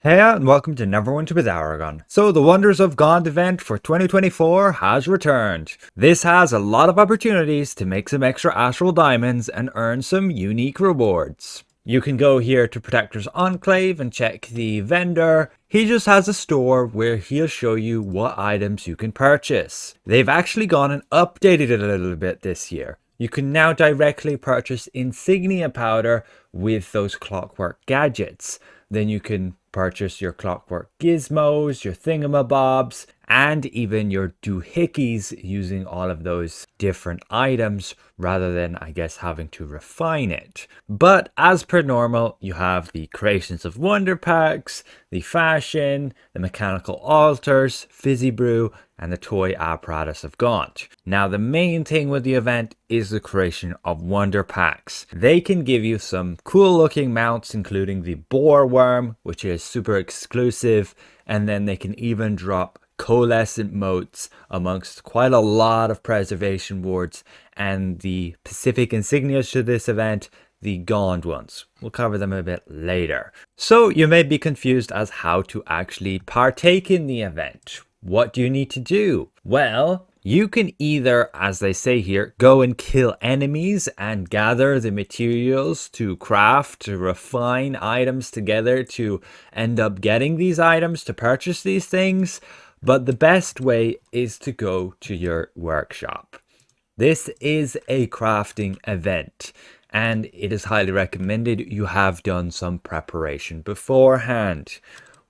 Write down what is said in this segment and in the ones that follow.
Hey and welcome to Neverwinter with Aragon. So the Wonders of Gond event for 2024 has returned. This has a lot of opportunities to make some extra Astral Diamonds and earn some unique rewards. You can go here to Protector's Enclave and check the vendor. He just has a store where he'll show you what items you can purchase. They've actually gone and updated it a little bit this year. You can now directly purchase Insignia Powder with those clockwork gadgets. Then you can purchase your clockwork gizmos, your thingamabobs, and even your doohickeys using all of those different items rather than, I guess, having to refine it. But as per normal, you have the Creations of Wonder packs, the fashion, the mechanical altars, fizzy brew, and the toy apparatus of Gaunt. Now the main thing with the event is the Creation of Wonder packs. They can give you some cool looking mounts including the boar worm, which is super exclusive, and then they can even drop coalescent motes amongst quite a lot of preservation wards and the specific insignias to this event, the Gond ones. We'll cover them a bit later. So you may be confused as how to actually partake in the event. What do you need to do? Well, you can either, as they say here, go and kill enemies and gather the materials to craft, to refine items together to end up getting these items to purchase these things. But the best way is to go to your workshop. This is a crafting event and it is highly recommended you have done some preparation beforehand.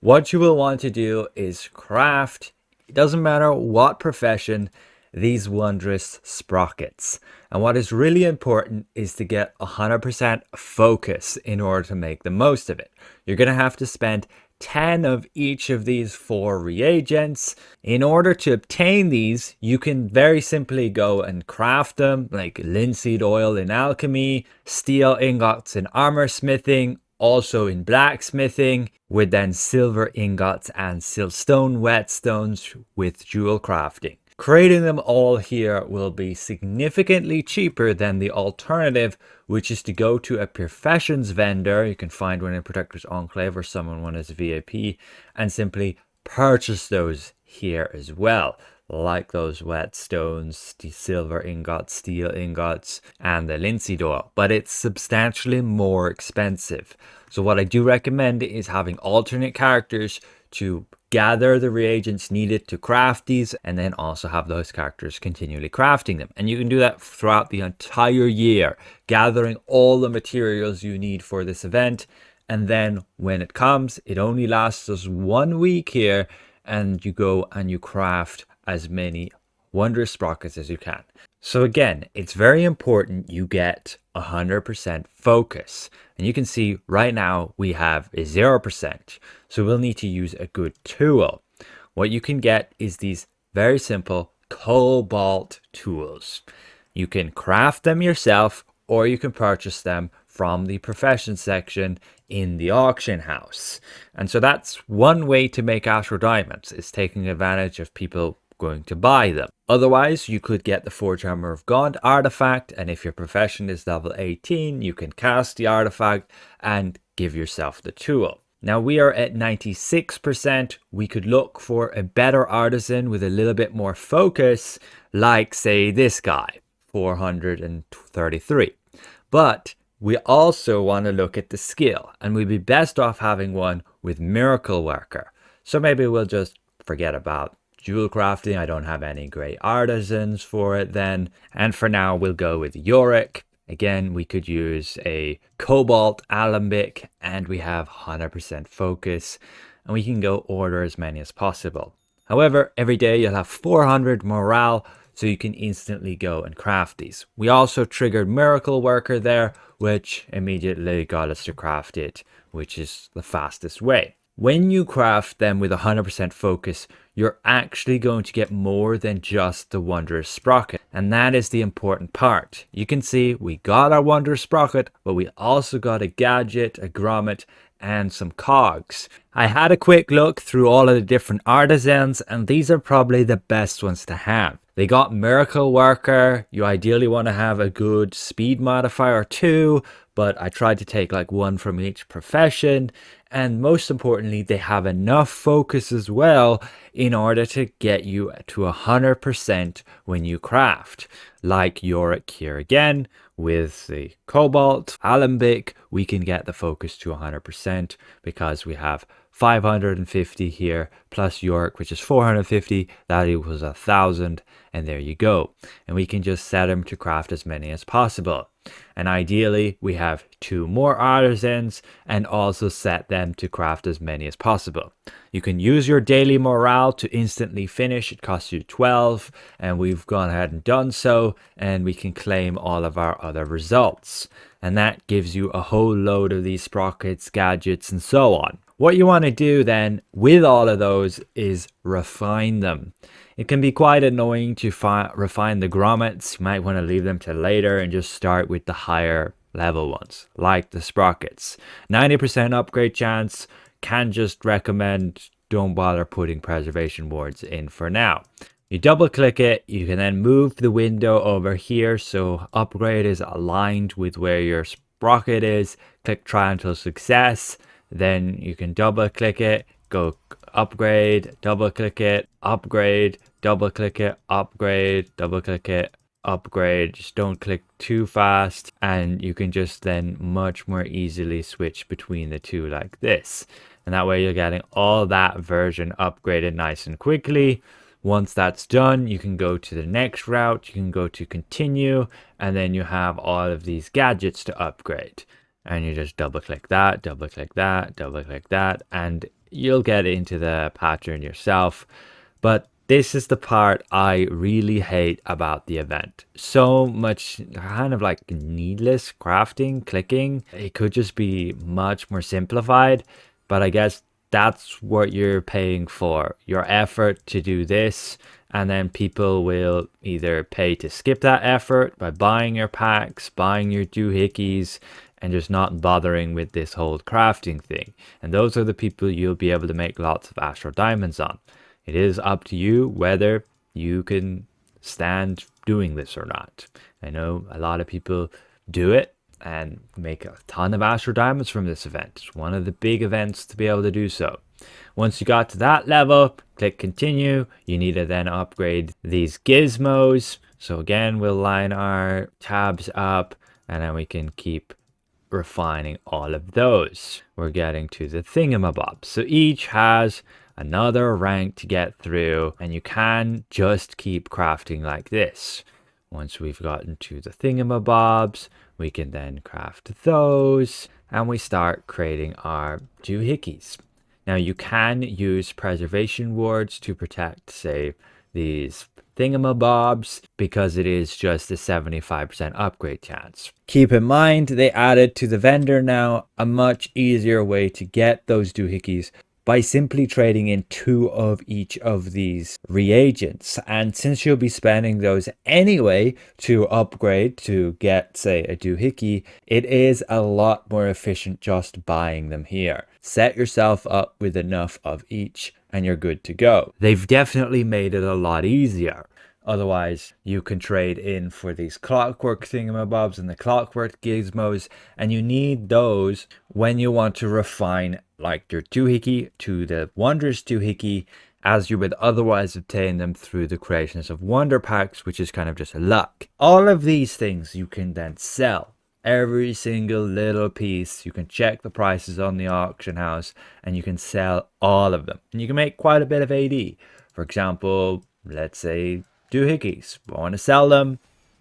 What you will want to do is craft, it doesn't matter what profession, these wondrous sprockets. And what is really important is to get 100% focus in order to make the most of it. You're going to have to spend 10 of each of these 4 reagents. In order to obtain these, you can very simply go and craft them, like linseed oil in alchemy, steel ingots in armor smithing, also in blacksmithing, with then silver ingots and siltstone whetstones with jewel crafting. Creating them all here will be significantly cheaper than the alternative, which is to go to a professions vendor. You can find one in Protector's Enclave or summon one as a VIP and simply purchase those here as well, like those whetstones, the silver ingots, steel ingots, and the linseed oil. But it's substantially more expensive. So what I do recommend is having alternate characters to gather the reagents needed to craft these, and then also have those characters continually crafting them. And you can do that throughout the entire year, gathering all the materials you need for this event. And then when it comes, it only lasts us 1 week here, and you go and you craft as many wondrous sprockets as you can. So again, it's very important you get 100% focus. And you can see right now we have a 0%. So we'll need to use a good tool. What you can get is these very simple cobalt tools. You can craft them yourself or you can purchase them from the profession section in the auction house. And so that's one way to make Astral Diamonds, is taking advantage of people going to buy them. Otherwise, you could get the Forge Armor of God artifact, and if your profession is level 18, you can cast the artifact and give yourself the tool. Now we are at 96%. We could look for a better artisan with a little bit more focus, like say this guy, 433. But we also want to look at the skill, and we'd be best off having one with Miracle Worker. So maybe we'll just forget about jewel crafting. I don't have any great artisans for it then. And for now, we'll go with Yorick. Again, we could use a cobalt alembic, and we have 100% focus, and we can go order as many as possible. However, every day you'll have 400 morale, so you can instantly go and craft these. We also triggered Miracle Worker there, which immediately got us to craft it, which is the fastest way. When you craft them with 100% focus, you're actually going to get more than just the wondrous sprocket. And that is the important part. You can see we got our wondrous sprocket, but we also got a gadget, a grommet, and some cogs. I had a quick look through all of the different artisans, and these are probably the best ones to have. They got Miracle Worker. You ideally want to have a good speed modifier too, but I tried to take like one from each profession. And most importantly, they have enough focus as well in order to get you to 100% when you craft. Like Yorick here again, with the Cobalt, Alembic, we can get the focus to 100% because we have 550 here plus York, which is 450. That equals 1,000, and there you go. And we can just set them to craft as many as possible. And ideally, we have 2 more artisans and also set them to craft as many as possible. You can use your daily morale to instantly finish. It costs you 12, and we've gone ahead and done so, and we can claim all of our other results. And that gives you a whole load of these sprockets, gadgets, and so on. What you want to do then with all of those is refine them. It can be quite annoying to refine the grommets. You might want to leave them to later and just start with the higher level ones, like the sprockets. 90% upgrade chance. Can just recommend don't bother putting preservation wards in for now. You double click it, you can then move the window over here so upgrade is aligned with where your sprocket is. Click try until success. Then you can double click it, go upgrade, double click it, upgrade, double click it, upgrade, double click it, upgrade. Just don't click too fast, and you can just then much more easily switch between the two like this. And that way you're getting all that version upgraded nice and quickly. Once that's done, you can go to the next route, you can go to continue, and then you have all of these gadgets to upgrade. And you just double click that, double click that, double click that, and you'll get into the pattern yourself. But this is the part I really hate about the event. So much kind of like needless crafting, clicking. It could just be much more simplified, but I guess that's what you're paying for, your effort to do this. And then people will either pay to skip that effort by buying your packs, buying your doohickeys, and just not bothering with this whole crafting thing. And those are the people you'll be able to make lots of Astral Diamonds on. It is up to you whether you can stand doing this or not. I know a lot of people do it and make a ton of Astral Diamonds from this event. It's one of the big events to be able to do so. Once you got to that level, click continue. You need to then upgrade these gizmos. So again, we'll line our tabs up, and then we can keep refining all of those. We're getting to the thingamabobs. So each has another rank to get through, and you can just keep crafting like this. Once we've gotten to the thingamabobs, we can then craft those, and we start creating our doohickeys. Now you can use preservation wards to protect, say, these thingamabobs, because it is just a 75% upgrade chance. Keep in mind, they added to the vendor now a much easier way to get those doohickeys by simply trading in 2 of each of these reagents. And since you'll be spending those anyway to upgrade to get, say, a doohickey, it is a lot more efficient just buying them here. Set yourself up with enough of each and you're good to go. They've definitely made it a lot easier. Otherwise, you can trade in for these clockwork thingamabobs and the clockwork gizmos, and you need those when you want to refine like your doohickey to the wondrous doohickey, as you would otherwise obtain them through the creations of wonder packs, which is kind of just a luck. All of these things you can then sell. Every single little piece, you can check the prices on the auction house and you can sell all of them. And you can make quite a bit of AD. For example, let's say doohickeys. I want to sell them.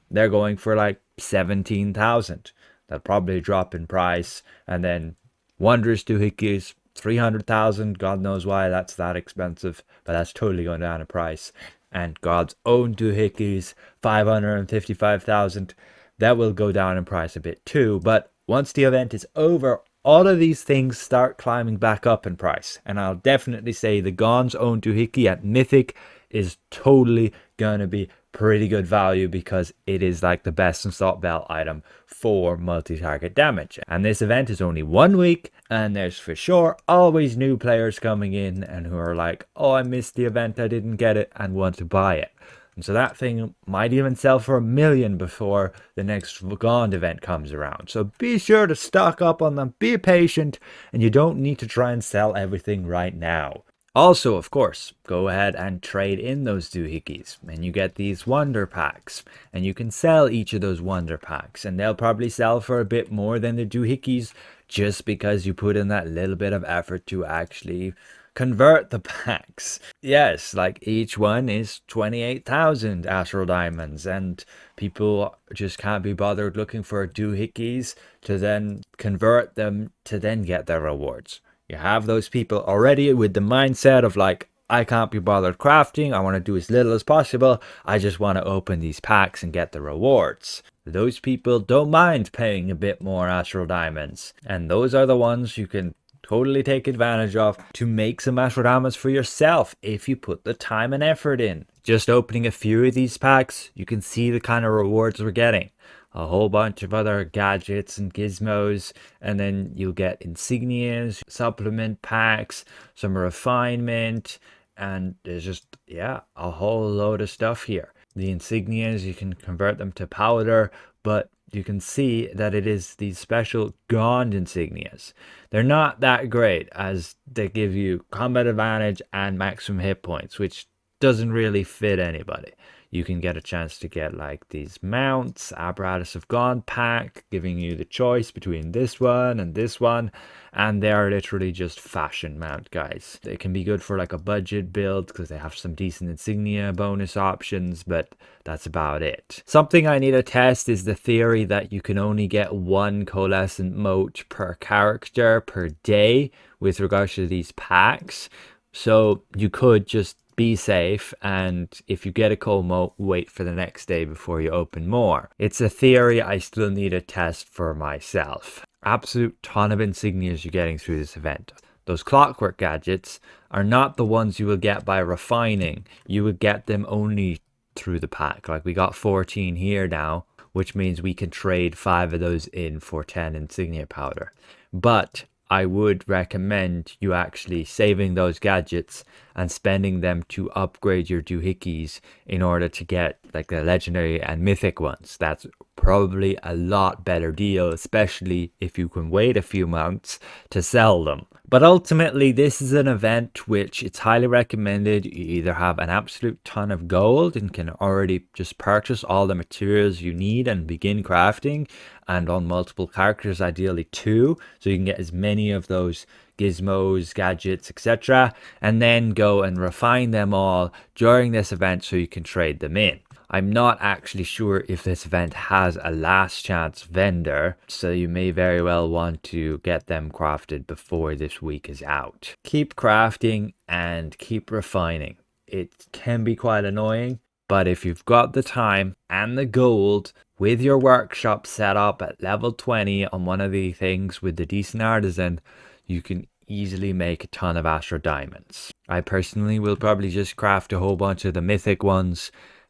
They're going for like 17,000. They'll probably drop in price. And then wondrous doohickeys, 300,000. God knows why that's that expensive, but that's totally going down in price. And God's own doohickeys, 555,000. That will go down in price a bit too. But once the event is over, all of these things start climbing back up in price. And I'll definitely say the God's own doohickey at Mythic is totally gonna be pretty good value, because it is like the best installed belt item for multi-target damage. And this event is only 1 week, and there's for sure always new players coming in and who are like, oh, I missed the event, I didn't get it, and want to buy it. And so that thing might even sell for 1 million before the next Gond event comes around. So be sure to stock up on them, be patient, and you don't need to try and sell everything right now. Also, of course, go ahead and trade in those doohickeys, and you get these wonder packs, and you can sell each of those wonder packs, and they'll probably sell for a bit more than the doohickeys just because you put in that little bit of effort to actually convert the packs. Yes, like each one is 28,000 Astral Diamonds, and people just can't be bothered looking for doohickeys to then convert them to then get their rewards. You have those people already with the mindset of like, I can't be bothered crafting, I want to do as little as possible, I just want to open these packs and get the rewards. Those people don't mind paying a bit more Astral Diamonds, and those are the ones you can totally take advantage of to make some Astral Diamonds for yourself if you put the time and effort in. Just opening a few of these packs, you can see the kind of rewards we're getting. A whole bunch of other gadgets and gizmos, and then you'll get insignias, supplement packs, some refinement, and there's just, yeah, a whole load of stuff here. The insignias, you can convert them to powder, but you can see that it is these special Gond insignias. They're not that great as they give you combat advantage and maximum hit points, which doesn't really fit anybody. You can get a chance to get like these mounts, Apparatus of Gond pack, giving you the choice between this one and this one. And they are literally just fashion mount guys. They can be good for like a budget build because they have some decent insignia bonus options, but that's about it. Something I need to test is the theory that you can only get 1 coalescent mote per character per day with regards to these packs. So you could just be safe, and if you get a coal mote, wait for the next day before you open more. It's a theory I still need to test for myself. Absolute ton of insignias you're getting through this event. Those clockwork gadgets are not the ones you will get by refining. You would get them only through the pack. Like we got 14 here now, which means we can trade 5 of those in for 10 insignia powder. But I would recommend you actually saving those gadgets and spending them to upgrade your doohickeys in order to get like the legendary and mythic ones. That's probably a lot better deal, especially if you can wait a few months to sell them. But ultimately, this is an event which it's highly recommended you either have an absolute ton of gold and can already just purchase all the materials you need and begin crafting, and on multiple characters, ideally 2, so you can get as many of those gizmos, gadgets, etc., and then go and refine them all during this event so you can trade them in. I'm not actually sure if this event has a last chance vendor, so you may very well want to get them crafted before this week is out. Keep crafting and keep refining. It can be quite annoying, but if you've got the time and the gold with your workshop set up at level 20 on one of the things with the decent artisan, you can easily make a ton of Astral Diamonds. I personally will probably just craft a whole bunch of the mythic ones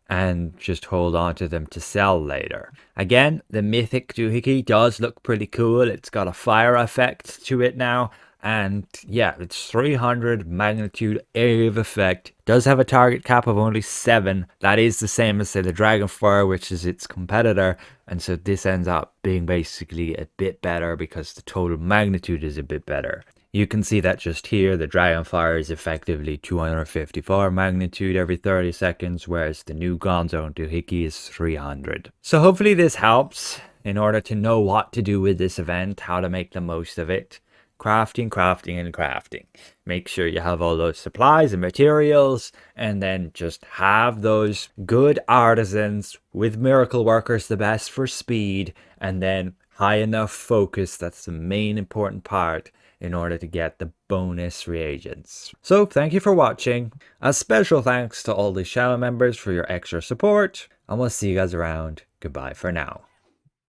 and just hold on to them to sell later. Again, the mythic doohickey does look pretty cool. It's got a fire effect to it now, and yeah, it's 300 magnitude area of effect. Does have a target cap of only 7. That is the same as say the Dragonfire, which is its competitor, and so this ends up being basically a bit better because the total magnitude is a bit better. You can see that just here, the Dragonfire is effectively 254 magnitude every 30 seconds, whereas the new Gonzo Doohickey is 300. So hopefully this helps in order to know what to do with this event, how to make the most of it. Crafting, crafting, and crafting. Make sure you have all those supplies and materials, and then just have those good artisans with miracle workers, the best for speed, and then high enough focus. That's the main important part in order to get the bonus reagents. So thank you for watching. A special thanks to all the channel members for your extra support, and we'll see you guys around. Goodbye for now.